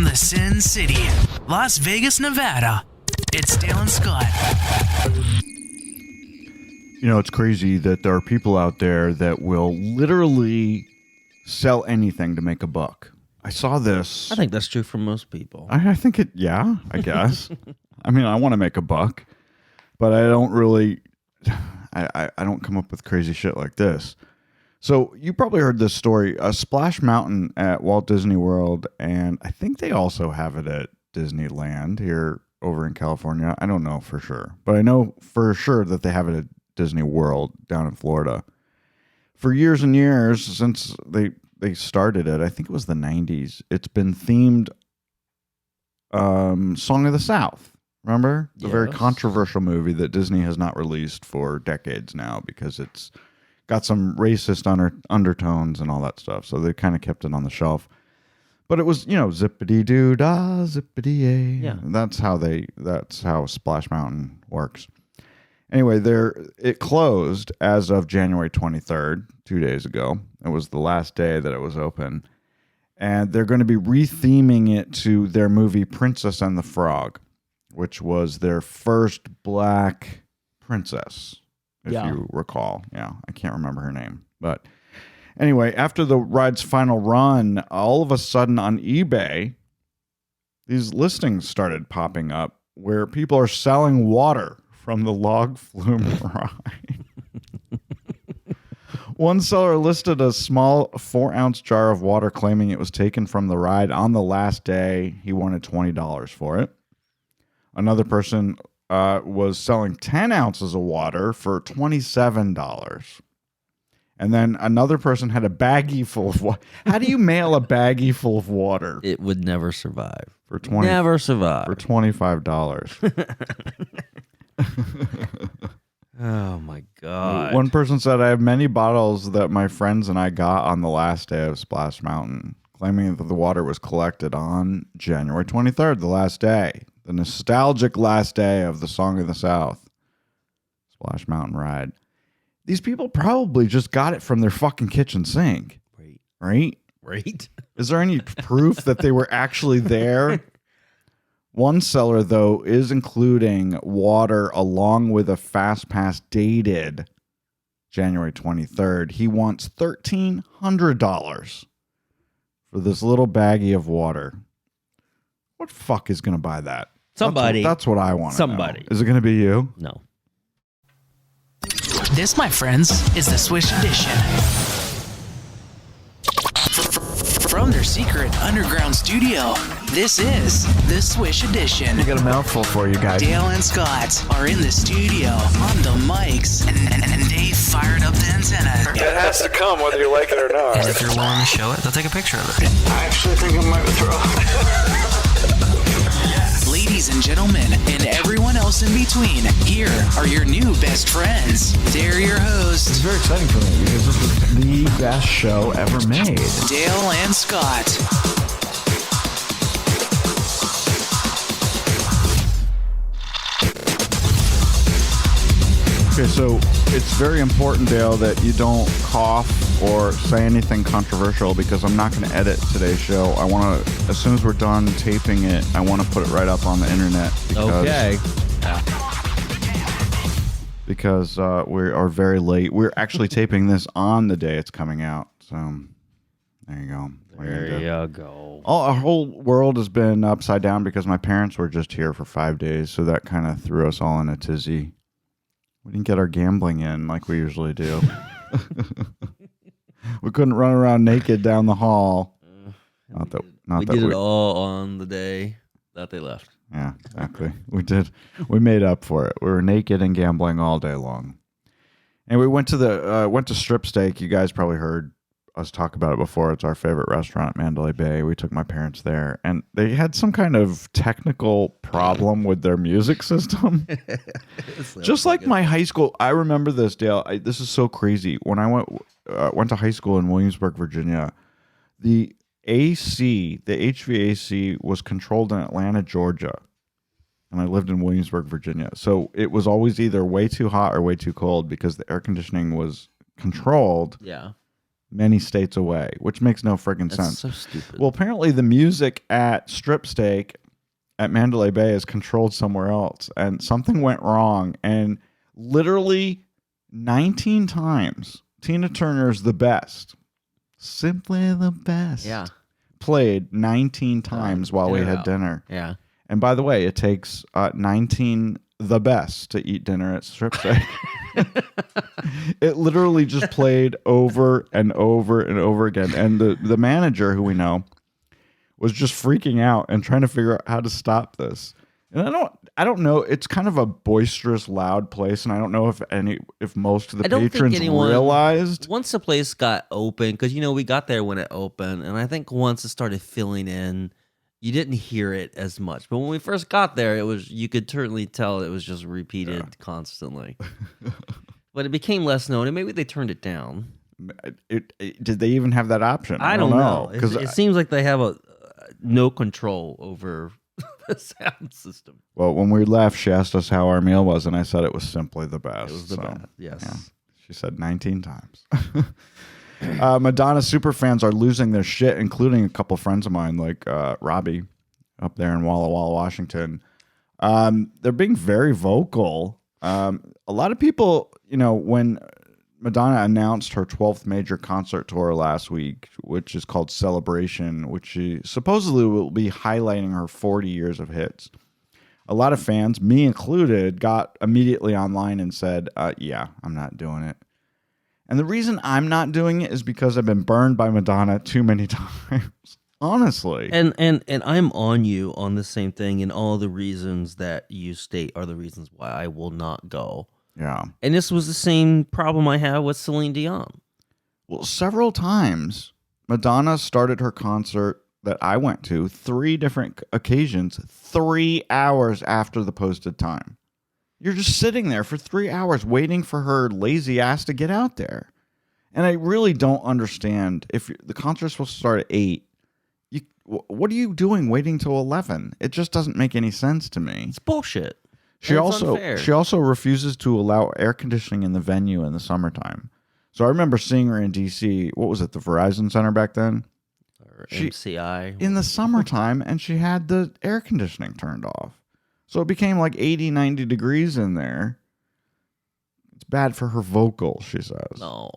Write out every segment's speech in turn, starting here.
From the Sin City, Las Vegas, Nevada, it's Dale and Scott. You know, it's crazy that there are people out there that will literally sell anything to make a buck. I saw this. I think that's true for most people. I think it, yeah, I guess. I mean, I want to make a buck, but I don't really, I don't come up with crazy shit like this. So you probably heard this story, Splash Mountain at Walt Disney World, and I think they also have it at Disneyland here over in California. I don't know for sure, but I know for sure that they have it at Disney World down in Florida. For years and years, since they started it, I think it was the 90s, it's been themed Song of the South. Remember? The very controversial movie that Disney has not released for decades now because it's got some racist undertones and all that stuff. So they kind of kept it on the shelf. But it was, you know, zippity-doo-dah, zippity-yay. Yeah. That's how Splash Mountain works. Anyway, it closed as of January 23rd, 2 days ago. It was the last day that it was open. And they're going to be retheming it to their movie Princess and the Frog, which was their first black princess, if you recall. Yeah, I can't remember her name. But anyway, after the ride's final run, all of a sudden on eBay, these listings started popping up where people are selling water from the log flume ride. One seller listed a small 4-ounce jar of water claiming it was taken from the ride on the last day. He wanted $20 for it. Another person was selling 10 ounces of water for $27. And then another person had a baggie full of water. How do you mail a baggie full of water? It would never survive. Never survive. For $25. Oh, my God. One person said, I have many bottles that my friends and I got on the last day of Splash Mountain, claiming that the water was collected on January 23rd, the last day. The nostalgic last day of the Song of the South Splash Mountain ride. These people probably just got it from their fucking kitchen sink. Right? Is there any proof that they were actually there? One seller, though, is including water along with a fast pass dated January 23rd. He wants $1,300 for this little baggie of water. What fuck is going to buy that? Somebody. That's what I want. Somebody. Is it going to be you? No. This, my friends, is the Swish Edition. From their secret underground studio, this is the Swish Edition. We got a mouthful for you guys. Dale and Scott are in the studio on the mics, and they fired up the antenna. It has to come whether you like it or not. And if you're willing to show it, they'll take a picture of it. I actually think I might throw. Ladies and gentlemen, and everyone else in between, here are your new best friends. They're your hosts, It's very exciting for me because this is the best show ever made. Dale and Scott. Okay, so it's very important, Dale, that you don't cough or say anything controversial because I'm not going to edit today's show. I want to, as soon as we're done taping it, I want to put it right up on the internet. Because we are very late. We're actually taping this on the day it's coming out. So there you go. There you go. Our whole world has been upside down because my parents were just here for 5 days. So that kind of threw us all in a tizzy. We didn't get our gambling in like we usually do. We couldn't run around naked down the hall. We did it all on the day that they left. Yeah, exactly. We did. We made up for it. We were naked and gambling all day long. And we went to Strip Steak. You guys probably heard us talk about it before. It's our favorite restaurant at Mandalay Bay. We took my parents there, and they had some kind of technical problem with their music system. Just like my high school. I remember this, Dale. This is so crazy. When I went to high school in Williamsburg, Virginia, the AC, the HVAC was controlled in Atlanta, Georgia. And I lived in Williamsburg, Virginia. So it was always either way too hot or way too cold because the air conditioning was controlled. Yeah. many states away, which makes no friggin' sense. So stupid. Well, apparently the music at Strip Steak at Mandalay Bay is controlled somewhere else, and something went wrong. And literally 19 times, Tina Turner's The Best, simply the best, played 19 times while we had dinner. Yeah. And by the way, it takes 19 the best to eat dinner at Strip Steak. It literally just played over and over and over again. And the manager, who we know, was just freaking out and trying to figure out how to stop this. And I don't know. It's kind of a boisterous, loud place, and I don't know if most of the patrons realized. Once the place got open, because we got there when it opened, and I think once it started filling in, you didn't hear it as much. But when we first got there, you could certainly tell it was just repeated constantly. But it became less known, and maybe they turned it down. Did they even have that option? I don't know. It seems like they have no control over the sound system. Well, when we left, she asked us how our meal was, and I said it was simply the best. It was the best, yes. Yeah. She said 19 times. Madonna superfans are losing their shit, including a couple friends of mine, like Robbie up there in Walla Walla, Washington. They're being very vocal. A lot of people, when Madonna announced her 12th major concert tour last week, which is called Celebration, which she supposedly will be highlighting her 40 years of hits. A lot of fans, me included, got immediately online and said, yeah, I'm not doing it. And the reason I'm not doing it is because I've been burned by Madonna too many times. Honestly. And I'm on you on the same thing, and all the reasons that you state are the reasons why I will not go. Yeah. And this was the same problem I had with Celine Dion. Well, several times Madonna started her concert that I went to 3 different occasions 3 hours after the posted time. You're just sitting there for 3 hours waiting for her lazy ass to get out there. And I really don't understand. If the concert's supposed to start at 8, what are you doing waiting till 11? It just doesn't make any sense to me. It's bullshit. She also refuses to allow air conditioning in the venue in the summertime. So I remember seeing her in DC. What was it, the Verizon Center back then? Or MCI. In the summertime, and she had the air conditioning turned off. So it became like 80, 90 degrees in there. It's bad for her vocals, she says. No.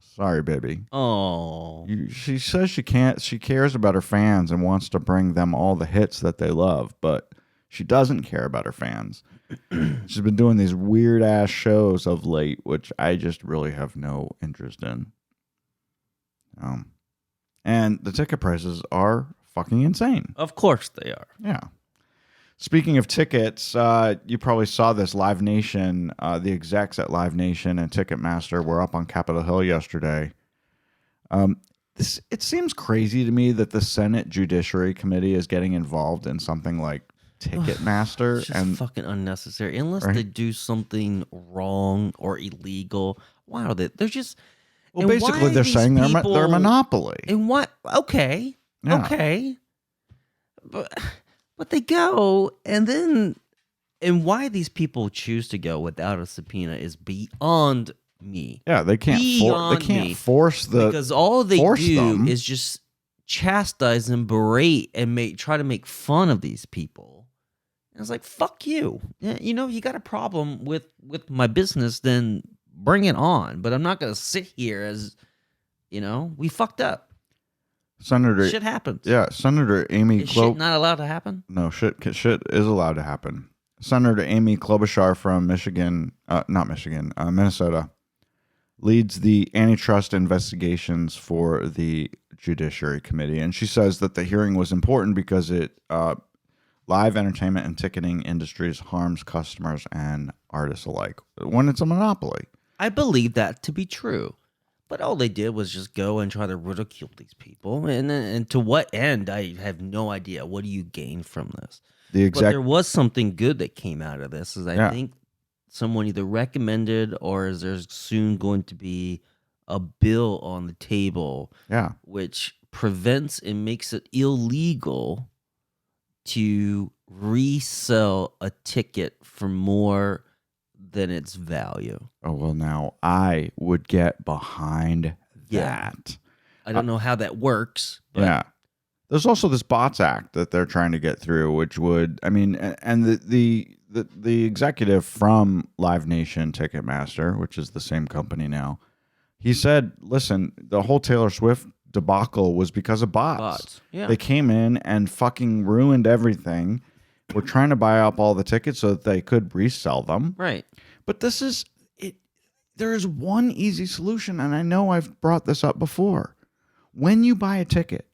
Sorry, baby. Oh. She says she cares about her fans and wants to bring them all the hits that they love, but she doesn't care about her fans. She's been doing these weird ass shows of late, which I just really have no interest in. And the ticket prices are fucking insane. Of course they are. Yeah. Speaking of tickets, you probably saw this. Live Nation, the execs at Live Nation and Ticketmaster were up on Capitol Hill yesterday. It seems crazy to me that the Senate Judiciary Committee is getting involved in something like Ticketmaster. It's just fucking unnecessary. Unless they do something wrong or illegal. Why are they? They're just... Well, basically, they're saying they're a monopoly. And what? Okay. Yeah. Okay. But they go, and why these people choose to go without a subpoena is beyond me. Yeah, they can't force the... Because all they do is just chastise and berate and try to make fun of these people. And it's like, fuck you. You got a problem with my business, then bring it on. But I'm not going to sit here as, we fucked up. Shit happens. Yeah, Senator Amy Is shit not allowed to happen? No, shit is allowed to happen. Senator Amy Klobuchar from Minnesota, leads the antitrust investigations for the Judiciary Committee. And she says that the hearing was important because it live entertainment and ticketing industries harms customers and artists alike when it's a monopoly. I believe that to be true. But all they did was just go and try to ridicule these people. And to what end, I have no idea. What do you gain from this? But there was something good that came out of this. I think someone either recommended or is there soon going to be a bill on the table which prevents and makes it illegal to resell a ticket for more than its value. Oh, well, now I would get behind that. I don't know how that works. But Yeah. There's also this bots act that they're trying to get through, which would, I mean, and the executive from Live Nation Ticketmaster, which is the same company now, he said, listen, the whole Taylor Swift debacle was because of bots. Yeah. They came in and fucking ruined everything. We're trying to buy up all the tickets so that they could resell them. Right. But this is it. There is one easy solution, and I know I've brought this up before. When you buy a ticket,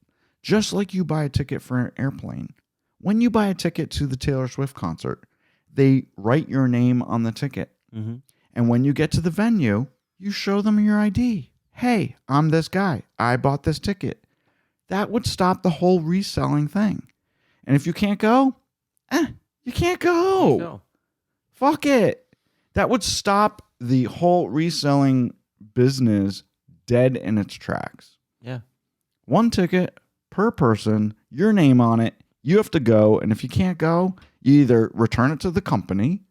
just like you buy a ticket for an airplane, when you buy a ticket to the Taylor Swift concert, they write your name on the ticket. Mm-hmm. And when you get to the venue, you show them your ID. Hey, I'm this guy. I bought this ticket. That would stop the whole reselling thing. And if you can't go, you can't go. No. Fuck it. That would stop the whole reselling business dead in its tracks. Yeah. One ticket per person, your name on it. You have to go. And if you can't go, you either return it to the company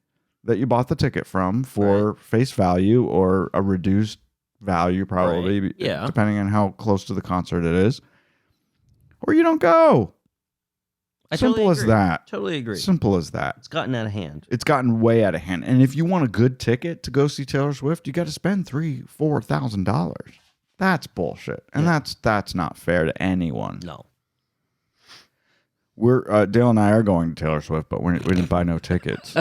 that you bought the ticket from for face value or a reduced value, probably, depending on how close to the concert it is, or you don't go. Simple as that. Totally agree. Simple as that. It's gotten out of hand. It's gotten way out of hand. And if you want a good ticket to go see Taylor Swift, you got to spend $3,000-$4,000. That's bullshit, and that's not fair to anyone. No. We're Dale and I are going to Taylor Swift, but we didn't buy no tickets.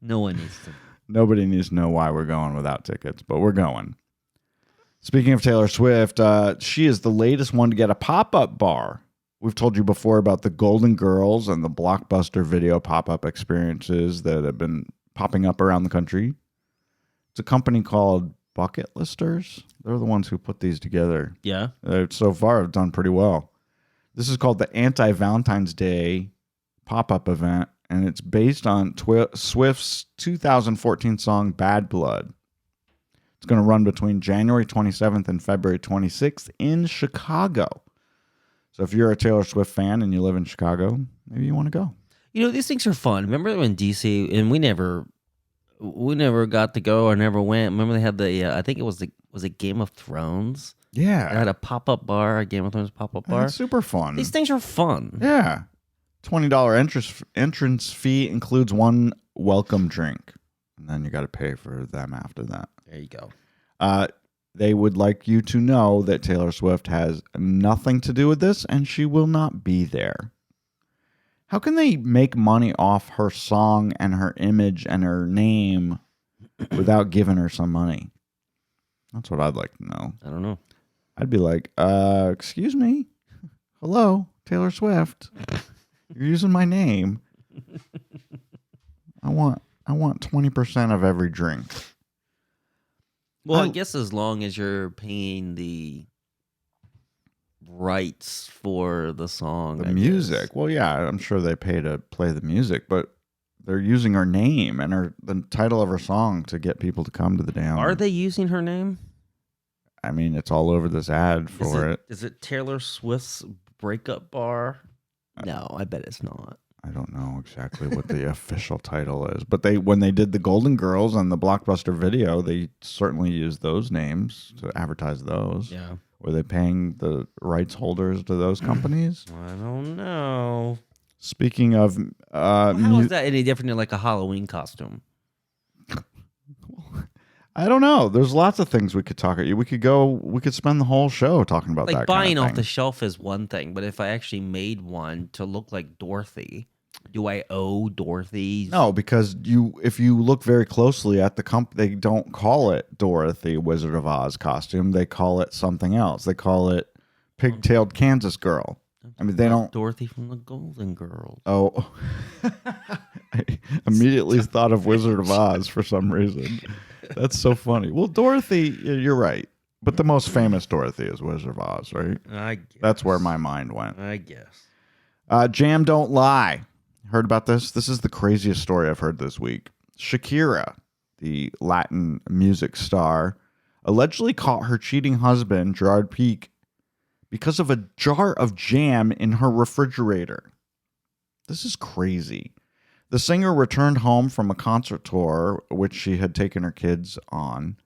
No one needs to. Nobody needs to know why we're going without tickets, but we're going. Speaking of Taylor Swift, she is the latest one to get a pop-up bar. We've told you before about the Golden Girls and the Blockbuster video pop-up experiences that have been popping up around the country. It's a company called Bucket Listers. They're the ones who put these together. Yeah. So far have done pretty well. This is called the Anti-Valentine's Day pop-up event, and it's based on Swift's 2014 song Bad Blood. It's going to run between January 27th and February 26th in Chicago. So if you're a Taylor Swift fan and you live in Chicago, maybe you want to go. You know, these things are fun. Remember when DC, and we never got to go or never went. Remember they had the, I think it was it Game of Thrones? Yeah. They had a pop-up bar, a Game of Thrones pop-up bar. It's super fun. These things are fun. Yeah. $20 entrance fee includes one welcome drink. And then you got to pay for them after that. There you go. They would like you to know that Taylor Swift has nothing to do with this, and she will not be there. How can they make money off her song and her image and her name without giving her some money? That's what I'd like to know. I don't know. I'd be like, excuse me? Hello, Taylor Swift. You're using my name. I want 20% of every drink. Well, I guess as long as you're paying the rights for the song. The music. Well, yeah, I'm sure they pay to play the music, but they're using her name and the title of her song to get people to come to the damn. Are they using her name? I mean, it's all over this ad for it. Is it Taylor Swift's breakup bar? No, I bet it's not. I don't know exactly what the official title is, but when they did the Golden Girls and the Blockbuster video, they certainly used those names to advertise those. Yeah. Were they paying the rights holders to those companies? I don't know. Speaking of... how is that any different than like a Halloween costume? I don't know. There's lots of things we could talk about. We could spend the whole show talking about that. Like buying kind of off the shelf is one thing, but if I actually made one to look like Dorothy, do I owe Dorothy? No, because if you look very closely at the company, they don't call it Dorothy Wizard of Oz costume. They call it something else. They call it Pigtailed Kansas Girl. I mean, they don't. Dorothy from the Golden Girls. Oh, I immediately thought of Wizard of Oz for some reason. That's so funny. Well, Dorothy, you're right. But the most famous Dorothy is Wizard of Oz, right? I guess. That's where my mind went. I guess. Jam Don't Lie. Heard about this? This is the craziest story I've heard this week. Shakira, the Latin music star, allegedly caught her cheating husband, Gerard Piqué, because of a jar of jam in her refrigerator. This is crazy. The singer returned home from a concert tour, which she had taken her kids on,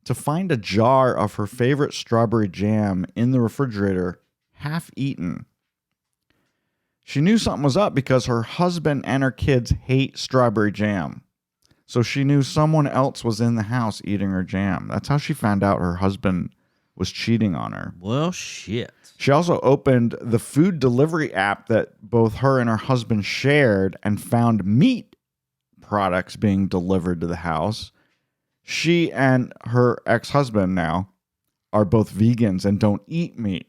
to find a jar of her favorite strawberry jam in the refrigerator, half eaten. She knew something was up because her husband and her kids hate strawberry jam. So she knew someone else was in the house eating her jam. That's how she found out her husband was cheating on her. Well, shit. She also opened the food delivery app that both her and her husband shared and found meat products being delivered to the house. She and her ex-husband now are both vegans and don't eat meat.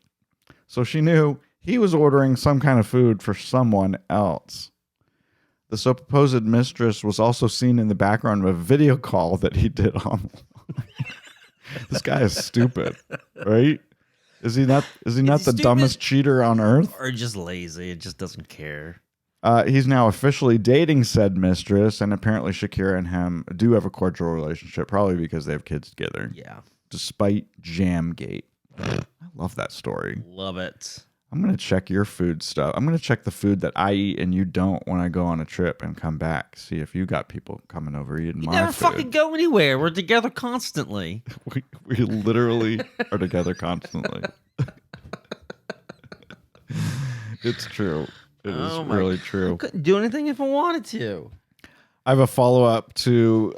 So she knew he was ordering some kind of food for someone else. The supposed mistress was also seen in the background of a video call that he did online. This guy is stupid, right? Is he not the dumbest cheater on earth? Or just lazy. It just doesn't care. He's now officially dating said mistress, and apparently Shakira and him do have a cordial relationship, probably because they have kids together. Yeah. Despite Jamgate. I love that story. Love it. I'm going to check your food stuff. I'm going to check the food that I eat and you don't when I go on a trip and come back. See if you got people coming over eating my food. You never fucking go anywhere. We're together constantly. We literally are together constantly. It's true. It is really true. I couldn't do anything if I wanted to. I have a follow-up to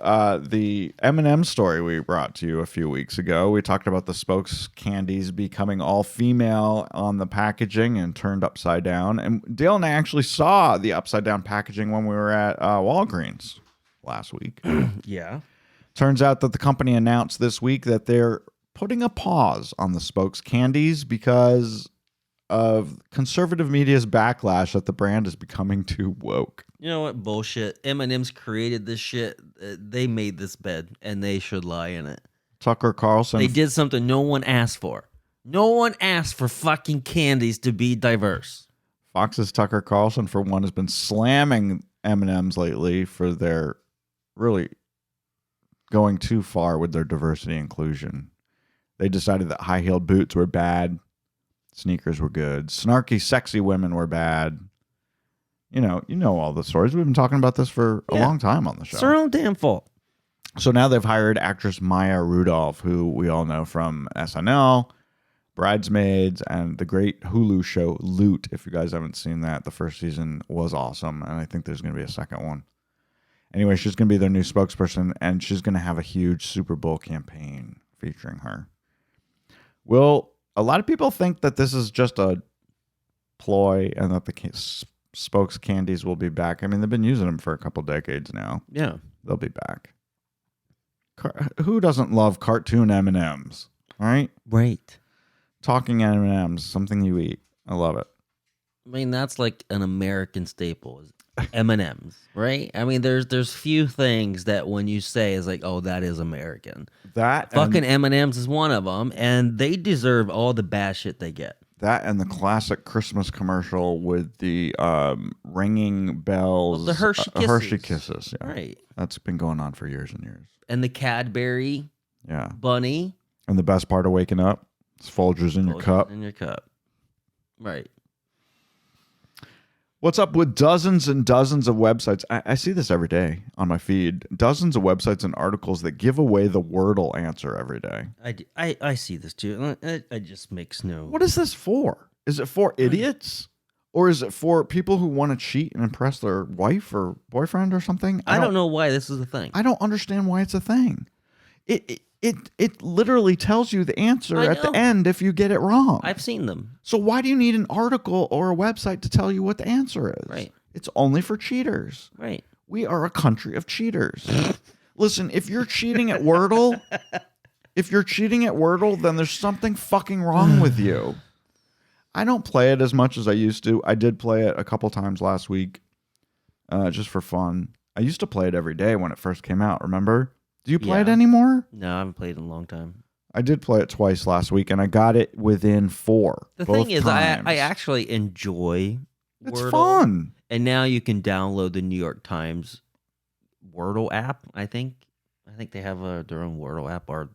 the M&Ms story we brought to you a few weeks ago. We talked about the spokescandies becoming all-female on the packaging and turned upside down. And Dale and I actually saw the upside-down packaging when we were at Walgreens last week. Yeah. Turns out that the company announced this week that they're putting a pause on the spokescandies because of conservative media's backlash that the brand is becoming too woke. You know what? Bullshit. M&M's created this shit. They made this bed, and they should lie in it. Tucker Carlson. They did something no one asked for. No one asked for fucking candies to be diverse. Fox's Tucker Carlson, for one, has been slamming M&M's lately for their really going too far with their diversity inclusion. They decided that high-heeled boots were bad. Sneakers were good. Snarky, sexy women were bad. You know all the stories. We've been talking about this for a long time on the show. It's their own damn fault. So now they've hired actress Maya Rudolph, who we all know from SNL, Bridesmaids, and the great Hulu show Loot. If you guys haven't seen that, the first season was awesome, and I think there's going to be a second one. Anyway, she's going to be their new spokesperson, and she's going to have a huge Super Bowl campaign featuring her. Well, a lot of people think that this is just a ploy and that the spokescandies will be back. I mean, they've been using them for a couple decades now. Yeah. They'll be back. Who doesn't love cartoon M&Ms? All right? Right. Talking M&Ms, something you eat. I love it. I mean, that's like an American staple. M&Ms, right? I mean, there's few things that when you say is like, oh, that is American. That fucking M&Ms is one of them, and they deserve all the bad shit they get. That and the classic Christmas commercial with the ringing bells. The Hershey Kisses. Hershey Kisses, yeah. Right. That's been going on for years and years. And the Cadbury bunny. And the best part of waking up is Folgers in your cup. In your cup. Right. What's up with dozens and dozens of websites? I see this every day on my feed. Dozens of websites and articles that give away the Wordle answer every day. I see this too. It just makes no... What is this for? Is it for idiots? Or is it for people who want to cheat and impress their wife or boyfriend or something? I don't know why this is a thing. I don't understand why it's a thing. It literally tells you the answer at the end if you get it wrong. I've seen them. So why do you need an article or a website to tell you what the answer is? Right. It's only for cheaters. Right. We are a country of cheaters. Listen, if you're cheating at Wordle, then there's something fucking wrong with you. I don't play it as much as I used to. I did play it a couple times last week, just for fun. I used to play it every day when it first came out, remember? Do you play it anymore? No, I haven't played it in a long time. I did play it twice last week, and I got it within 4. The thing is, I actually enjoy Wordle. It's fun. And now you can download the New York Times Wordle app, I think. I think they have their own Wordle app. Or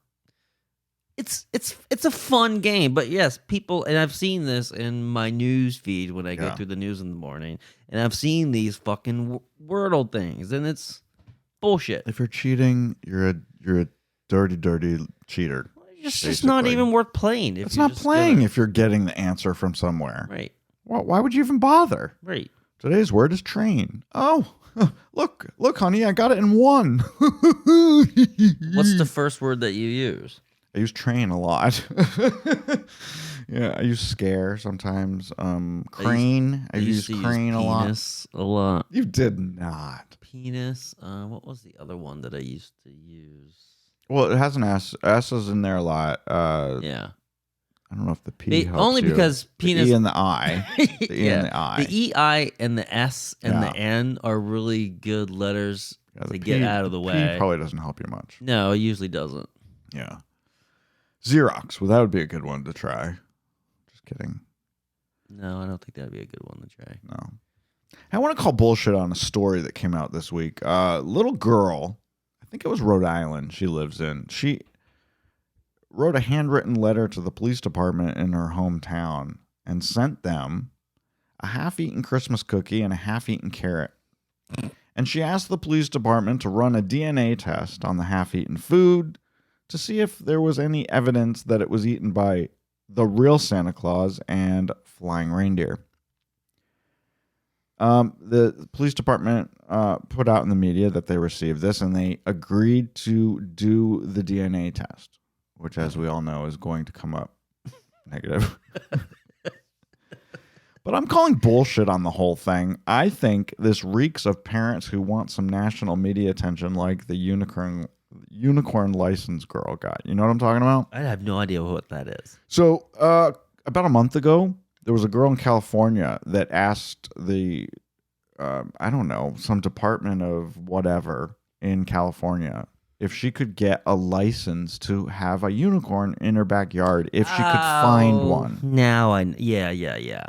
it's a fun game. But yes, people, and I've seen this in my news feed when I go through the news in the morning, and I've seen these fucking Wordle things, and it's bullshit. If you're cheating, you're a Dirty, dirty cheater. It's just not even worth playing. It's not playing if you're getting the answer from somewhere. Right. Well, why would you even bother? Right. Today's word is train. Oh, look, honey, I got it in one. What's the first word that you use? I use train a lot. Yeah, I use scare sometimes. Crane. I use crane a lot. Penis a lot. You did not. Penis. What was the other one that I used to use? Well, it has an S. S is in there a lot. Yeah. I don't know if the P helps only you. because penis. The E and the I. The E and the I. The E, I, and the S and the N are really good letters to get out of the way. P probably doesn't help you much. No, it usually doesn't. Yeah. Xerox. Well, that would be a good one to try. Just kidding. No, I don't think that'd be a good one to try. No. I want to call bullshit on a story that came out this week. Little girl, I think it was Rhode Island she lives in. She wrote a handwritten letter to the police department in her hometown and sent them a half-eaten Christmas cookie and a half-eaten carrot. And she asked the police department to run a DNA test on the half-eaten food to see if there was any evidence that it was eaten by the real Santa Claus and flying reindeer. The police department put out in the media that they received this, and they agreed to do the DNA test, which, as we all know, is going to come up negative. But I'm calling bullshit on the whole thing. I think this reeks of parents who want some national media attention like the unicorn license girl got. You know what I'm talking about? I have no idea what that is. So about a month ago, there was a girl in California that asked the, I don't know, some department of whatever in California if she could get a license to have a unicorn in her backyard if she could find one. Now yeah.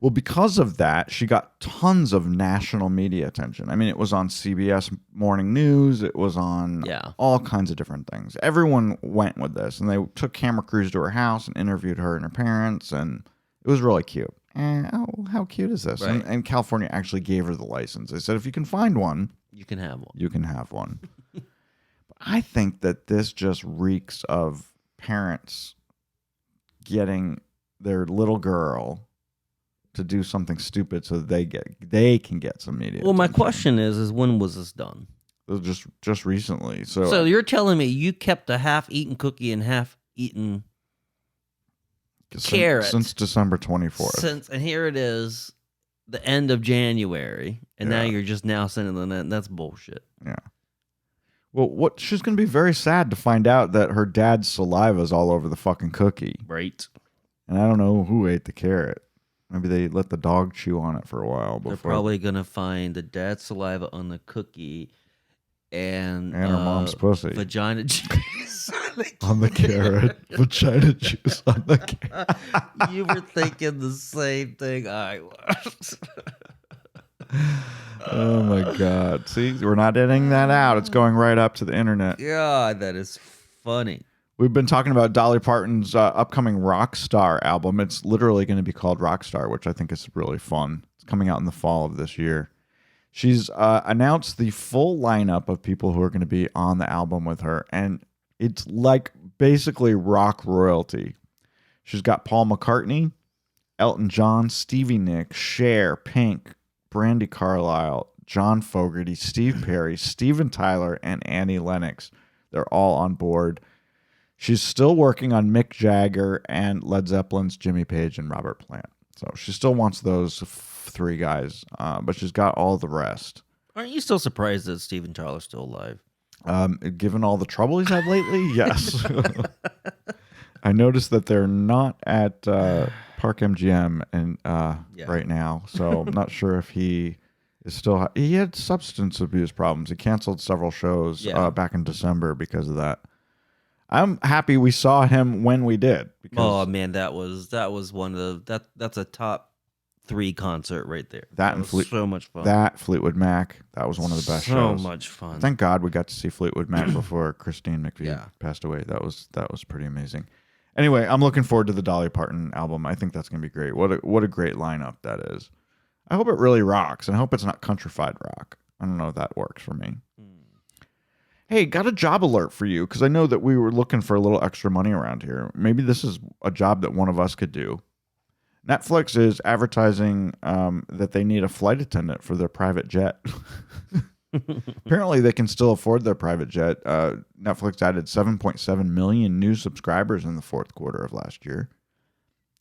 Well, because of that, she got tons of national media attention. I mean, it was on CBS Morning News. It was on all kinds of different things. Everyone went with this, and they took camera crews to her house and interviewed her and her parents, and it was really cute. How cute is this? Right. And California actually gave her the license. They said, if you can find one, you can have one. You can have one. But I think that this just reeks of parents getting their little girl to do something stupid so they can get some media. Well, my question is when was this done? It was just recently. So you're telling me you kept a half-eaten cookie and half-eaten carrot since December 24th. And here it is, the end of January, and now you're just now sending them that. That's bullshit. Yeah. Well, she's going to be very sad to find out that her dad's saliva is all over the fucking cookie. Right. And I don't know who ate the carrot. Maybe they let the dog chew on it for a while before. They're probably going to find the dad's saliva on the cookie and her mom's pussy. Vagina juice on the carrot. Vagina juice on the carrot. You were thinking the same thing I was. Oh my God. See, we're not editing that out. It's going right up to the internet. God, that is funny. We've been talking about Dolly Parton's upcoming Rockstar album. It's literally going to be called Rockstar, which I think is really fun. It's coming out in the fall of this year. She's announced the full lineup of people who are going to be on the album with her, and it's like basically rock royalty. She's got Paul McCartney, Elton John, Stevie Nicks, Cher, Pink, Brandi Carlile, John Fogerty, Steve Perry, Steven Tyler, and Annie Lennox. They're all on board. She's still working on Mick Jagger and Led Zeppelin's Jimmy Page and Robert Plant. So she still wants those three guys, but she's got all the rest. Aren't you still surprised that Steven Tyler's still alive? Given all the trouble he's had lately, yes. I noticed that they're not at Park MGM right now, so I'm not sure if he is still... He had substance abuse problems. He canceled several shows back in December because of that. I'm happy we saw him when we did. Oh man, that was one of that's a top 3 concert right there. That was so much fun. That Fleetwood Mac, that was one of the best shows. So much fun. Thank God we got to see Fleetwood Mac before Christine McVie passed away. That was pretty amazing. Anyway, I'm looking forward to the Dolly Parton album. I think that's gonna be great. What a great lineup that is. I hope it really rocks, and I hope it's not countrified rock. I don't know if that works for me. Hey, got a job alert for you because I know that we were looking for a little extra money around here. Maybe this is a job that one of us could do. Netflix is advertising that they need a flight attendant for their private jet. Apparently, they can still afford their private jet. Netflix added 7.7 million new subscribers in the fourth quarter of last year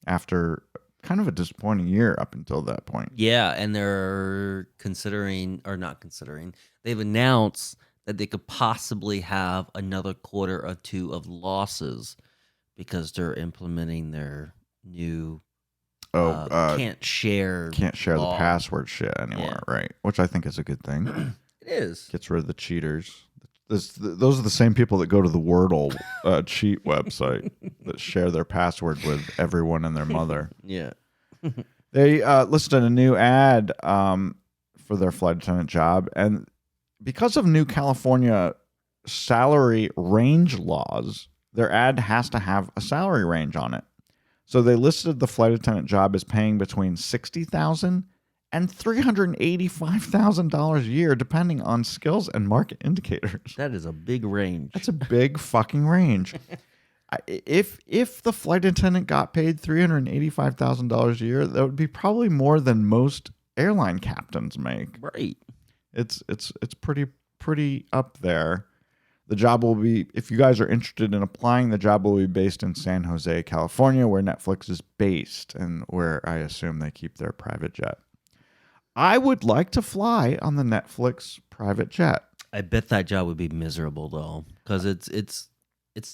after kind of a disappointing year up until that point. Yeah, and they're they've announced that they could possibly have another quarter or two of losses because they're implementing their new can't share the password shit anymore, right? Which I think is a good thing. It is. Gets rid of the cheaters. Those are the same people that go to the Wordle cheat website that share their password with everyone and their mother. Yeah. They listed a new ad for their flight attendant job, and because of new California salary range laws, their ad has to have a salary range on it. So they listed the flight attendant job as paying between $60,000 and $385,000 a year, depending on skills and market indicators. That is a big range. That's a big fucking range. If the flight attendant got paid $385,000 a year, that would be probably more than most airline captains make. Right. It's pretty up there. The job will be, if you guys are interested in applying, the job will be based in San Jose, California, where Netflix is based and where I assume they keep their private jet. I would like to fly on the Netflix private jet. I bet that job would be miserable though, because it's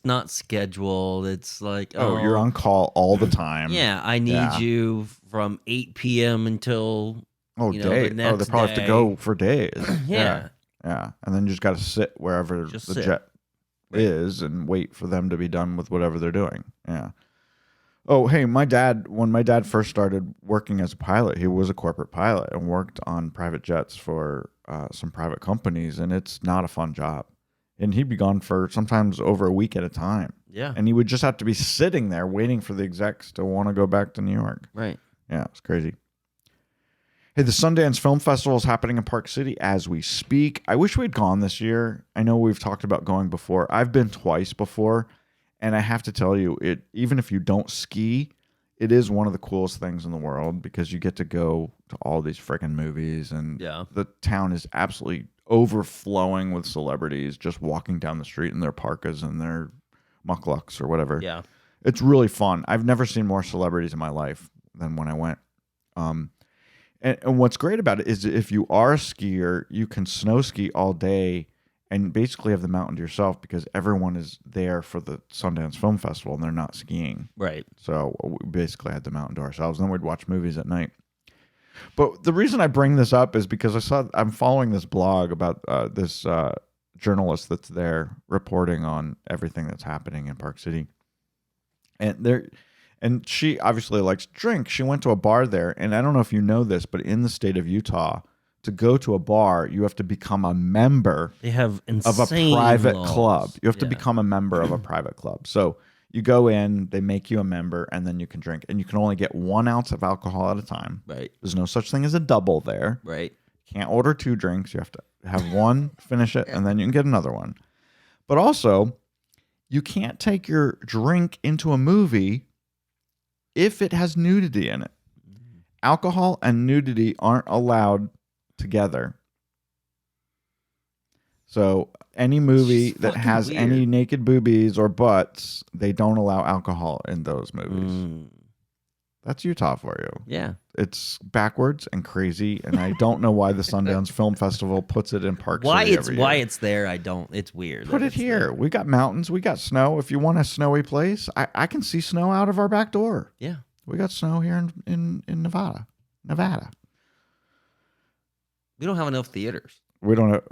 not scheduled. It's like you're on call all the time. Yeah, I need you from 8 p.m. until day. The next they probably have to go for days. Yeah. Yeah, and then you just got to sit wherever the jet is and wait for them to be done with whatever they're doing. Yeah. Oh, hey, when my dad first started working as a pilot, he was a corporate pilot and worked on private jets for some private companies, and it's not a fun job. And he'd be gone for sometimes over a week at a time. Yeah. And he would just have to be sitting there waiting for the execs to want to go back to New York. Right. Yeah, it's crazy. Hey, the Sundance Film Festival is happening in Park City as we speak. I wish we'd gone this year. I know we've talked about going before. I've been twice before, and I have to tell you, even if you don't ski, it is one of the coolest things in the world because you get to go to all these freaking movies, and the town is absolutely overflowing with celebrities just walking down the street in their parkas and their mukluks or whatever. Yeah. It's really fun. I've never seen more celebrities in my life than when I went. And what's great about it is if you are a skier, you can snow ski all day and basically have the mountain to yourself because everyone is there for the Sundance Film Festival and they're not skiing. Right. So we basically had the mountain to ourselves. Then we'd watch movies at night. But the reason I bring this up is because I'm following this blog about this journalist that's there reporting on everything that's happening in Park City. And she obviously likes to drink. She went to a bar there, and I don't know if you know this, but in the state of Utah, to go to a bar, you have to become a member of a private club. You have to become a member of a private club. So you go in, they make you a member, and then you can drink. And you can only get 1 ounce of alcohol at a time. Right. There's no such thing as a double there. Right. Can't order 2 drinks. You have to have one, finish it, and then you can get another one. But also, you can't take your drink into a movie if it has nudity in it. Alcohol and nudity aren't allowed together. So any movie that has any naked boobies or butts, they don't allow alcohol in those movies. That's Utah for you. Yeah. It's backwards and crazy, and I don't know why the Sundance Film Festival puts it in Park City every year. Why it's there, it's weird. Put it here. There. We got mountains. We got snow. If you want a snowy place, I can see snow out of our back door. Yeah. We got snow here in Nevada. We don't have enough theaters. We don't have...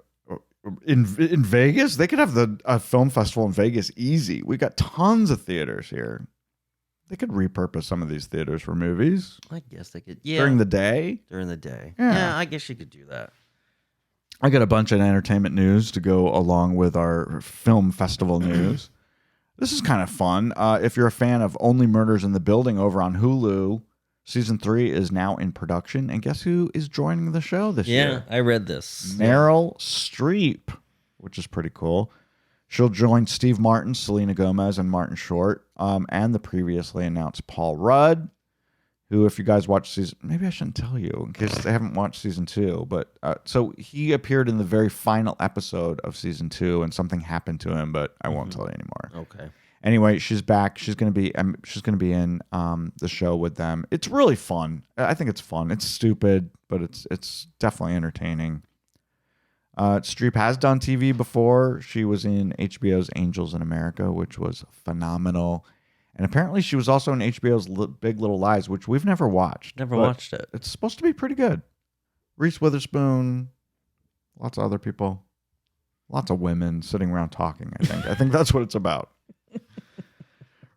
In Vegas? They could have a film festival in Vegas easy. We got tons of theaters here. They could repurpose some of these theaters for movies. I guess they could. Yeah. During the day? Yeah, I guess you could do that. I got a bunch of entertainment news to go along with our film festival news. This is kind of fun. If you're a fan of Only Murders in the Building over on Hulu, Season 3 is now in production. And guess who is joining the show this year? Yeah, I read this. Meryl Streep. which is pretty cool. She'll join Steve Martin, Selena Gomez, and Martin Short, and the previously announced Paul Rudd, who, if you guys watch maybe I shouldn't tell you in case they haven't watched season 2, but so he appeared in the very final episode of season 2, and something happened to him, but I won't tell you anymore. Okay. Anyway, she's back. She's gonna be in the show with them. It's really fun. I think it's fun. It's stupid, but it's definitely entertaining. Streep has done TV before. She was in HBO's Angels in America, which was phenomenal. And apparently she was also in HBO's Big Little Lies, which we've never watched. Never watched it. It's supposed to be pretty good. Reese Witherspoon, lots of other people, lots of women sitting around talking, I think. I think that's what it's about.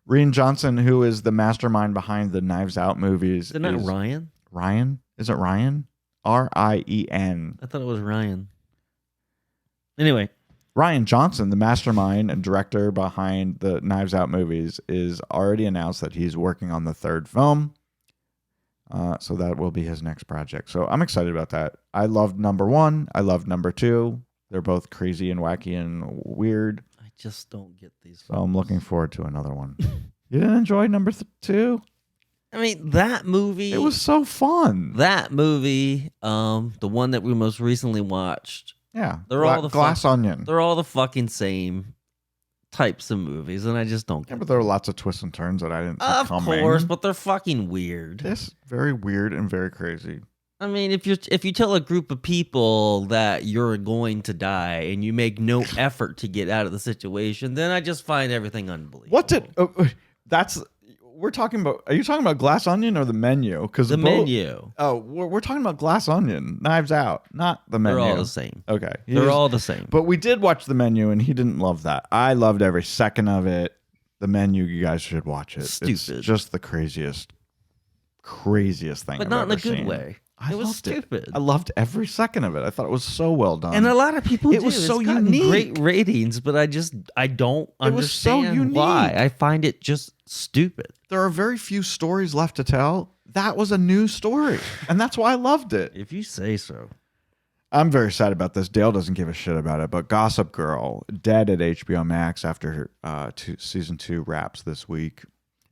Rian Johnson, who is the mastermind behind the Knives Out movies. Isn't that Ryan? Ryan? Is it Ryan? R-I-E-N. I thought it was Ryan. Anyway. Rian Johnson, the mastermind and director behind the Knives Out movies, is already announced that he's working on the 3rd film. So that will be his next project. So I'm excited about that. I loved number 1. I loved number 2. They're both crazy and wacky and weird. I just don't get these. So I'm looking forward to another one. You didn't enjoy number 2? I mean, that movie. It was so fun. That movie, the one that we most recently watched. Yeah, they're all the Glass Onion. They're all the fucking same types of movies, and I just don't get. Yeah, but there are lots of twists and turns that I didn't see coming. Of course, but they're fucking weird. It's very weird and very crazy. I mean, if you tell a group of people that you're going to die and you make no effort to get out of the situation, then I just find everything unbelievable. What's it? We're talking about. Are you talking about Glass Onion or the Menu? Because the Menu. Oh, we're talking about Glass Onion, Knives Out, not the Menu. They're all the same. Okay, they're all the same. But we did watch the Menu, and he didn't love that. I loved every second of it. The Menu, you guys should watch it. Stupid. It's just the craziest thing. But I've not in a ever good seen. way. It was stupid. I loved every second of it. I thought it was so well done. And a lot of people do. It was so it's gotten unique. Great ratings, but I don't understand unique. why. I find it just stupid. There are very few stories left to tell. That was a new story, and that's why I loved it. If you say so. I'm very sad about this. Dale doesn't give a shit about it, but Gossip Girl, dead at HBO Max after season 2 wraps this week.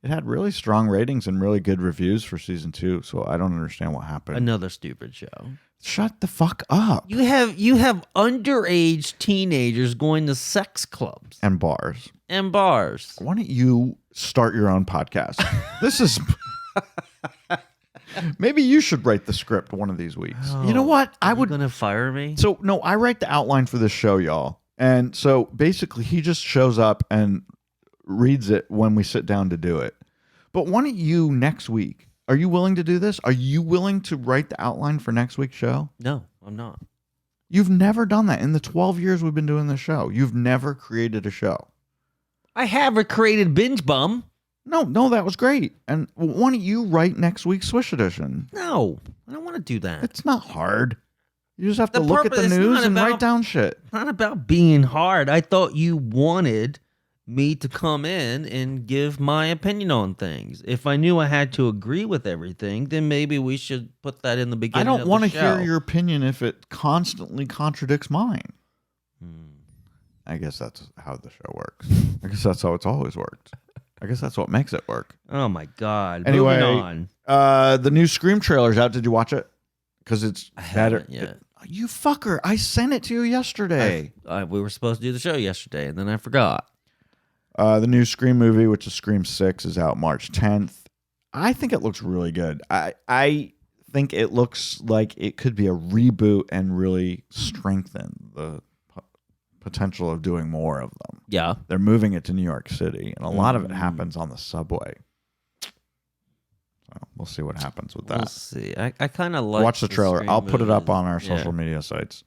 It had really strong ratings and really good reviews for season 2, so I don't understand what happened. Another stupid show. Shut the fuck up. You have underage teenagers going to sex clubs And bars. Why don't you start your own podcast? This is... Maybe you should write the script one of these weeks. Oh, you know what? Are you gonna fire me? So, no, I write the outline for this show, y'all. And so basically he just shows up and reads it when we sit down to do it. But why don't you next week? Are you willing to do this? Are you willing to write the outline for next week's show? No, I'm not. You've never done that in the 12 years we've been doing this show. You've never created a show. I have created Binge Bum. No, that was great. And why don't you write next week's Swish Edition? No, I don't want to do that. It's not hard. You just have to The look at the purpose is news not and about- write down shit. It's not about being hard. I thought you wanted me to come in and give my opinion on things. If I knew I had to agree with everything, then maybe we should put that in the I beginning. don't want to hear your opinion if it constantly contradicts mine. I guess that's how the show works. I guess that's how it's always worked. I guess that's what makes it work. Oh my god! Anyway, moving on. The new Scream trailer's out. Did you watch it? Because it's better. Yet. You fucker! I sent it to you yesterday. We were supposed to do the show yesterday, and then I forgot. The new Scream movie, which is Scream 6, is out March 10th. I think it looks really good. I think it looks like it could be a reboot and really strengthen the potential of doing more of them. Yeah. They're moving it to New York City, and a lot of it happens on the subway. So we'll see what happens with that. We'll see. I kind of like Watch the trailer. Scream I'll put it up movies. on our social media sites.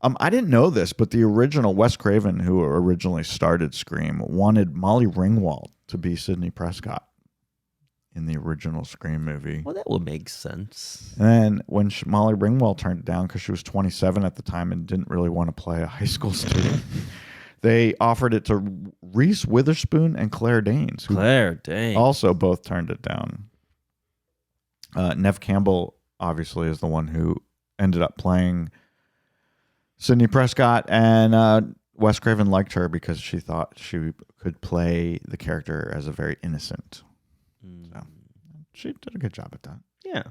I didn't know this, but the original Wes Craven, who originally started Scream, wanted Molly Ringwald to be Sidney Prescott in the original Scream movie. Well, that would make sense. And then when Molly Ringwald turned it down because she was 27 at the time and didn't really want to play a high school student, they offered it to Reese Witherspoon and Claire Danes, who also both turned it down. Neve Campbell, obviously, is the one who ended up playing Sidney Prescott, and Wes Craven liked her because she thought she could play the character as a very innocent. So she did a good job at that. Yeah.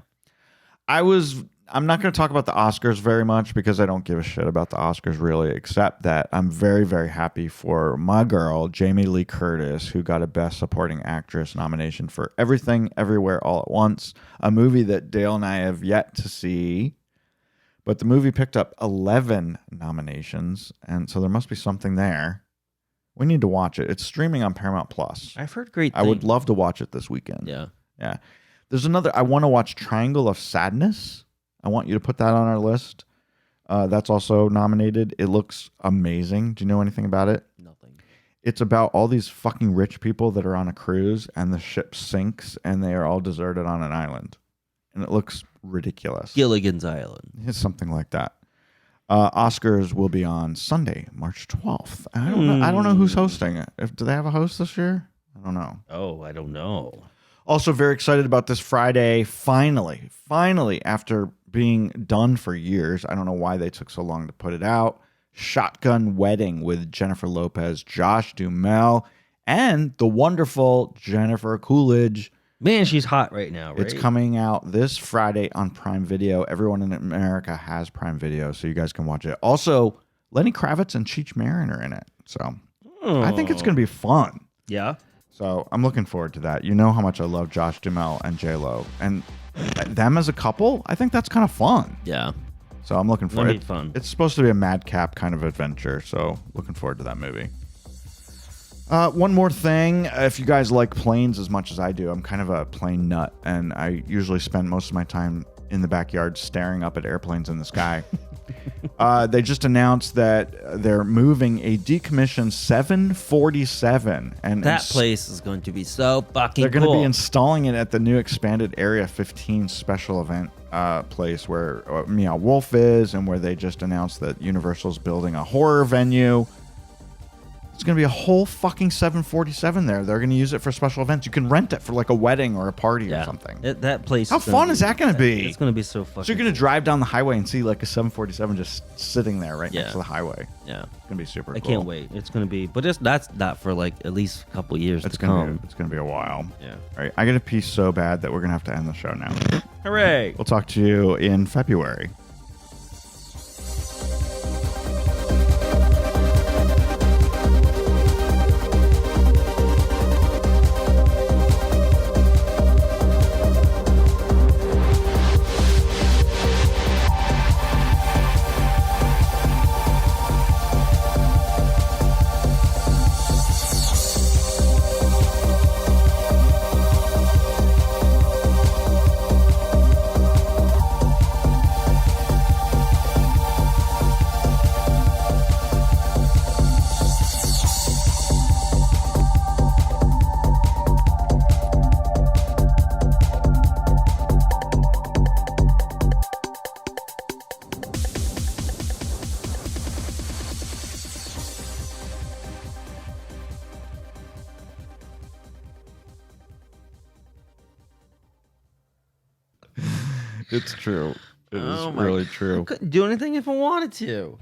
I'm not going to talk about the Oscars very much because I don't give a shit about the Oscars really, except that I'm very, very happy for my girl, Jamie Lee Curtis, who got a Best Supporting Actress nomination for Everything, Everywhere, All at Once, a movie that Dale and I have yet to see. But the movie picked up 11 nominations, and so there must be something there. We need to watch it. It's streaming on Paramount Plus. I've heard great things. I would love to watch it this weekend. Yeah. Yeah. There's another. I want to watch Triangle of Sadness. I want you to put that on our list. That's also nominated. It looks amazing. Do you know anything about it? Nothing. It's about all these fucking rich people that are on a cruise and the ship sinks and they are all deserted on an island. And it looks ridiculous. Gilligan's Island. It's something like that. Oscars will be on Sunday, March 12th. I don't know who's hosting it. Do they have a host this year? I don't know. Oh, I don't know. Also very excited about this Friday. Finally, after being done for years. I don't know why they took so long to put it out. Shotgun Wedding with Jennifer Lopez, Josh Duhamel, and the wonderful Jennifer Coolidge. Man, she's hot right now, right? It's coming out this Friday on Prime Video. Everyone in America has Prime Video, so you guys can watch it. Also, Lenny Kravitz and Cheech Marin are in it. So I think it's going to be fun. Yeah. So I'm looking forward to that. You know how much I love Josh Duhamel and J-Lo. And them as a couple, I think that's kind of fun. Yeah. So I'm looking forward. It's fun. It's supposed to be a madcap kind of adventure. So looking forward to that movie. One more thing. If you guys like planes as much as I do, I'm kind of a plane nut. And I usually spend most of my time in the backyard staring up at airplanes in the sky. They just announced that they're moving a decommissioned 747, and that place is going to be so fucking they're going to cool. be installing it at the new expanded Area 15 special event place where Meow Wolf is, and where they just announced that Universal's building a horror venue. It's going to be a whole fucking 747 there. They're going to use it for special events. You can rent it for like a wedding or a party or something. That place. How fun is that going to be? It's going to be so fucking. So you're going to drive down the highway and see like a 747 just sitting there right next to the highway. Yeah. It's going to be super cool. I can't wait. It's going to be, but that's not for like at least a couple years It's to come. It's going to be a while. Yeah. All right. I get a piece so bad that we're going to have to end the show now. Hooray. We'll talk to you in February. It's true. It is really true. I couldn't do anything if I wanted to.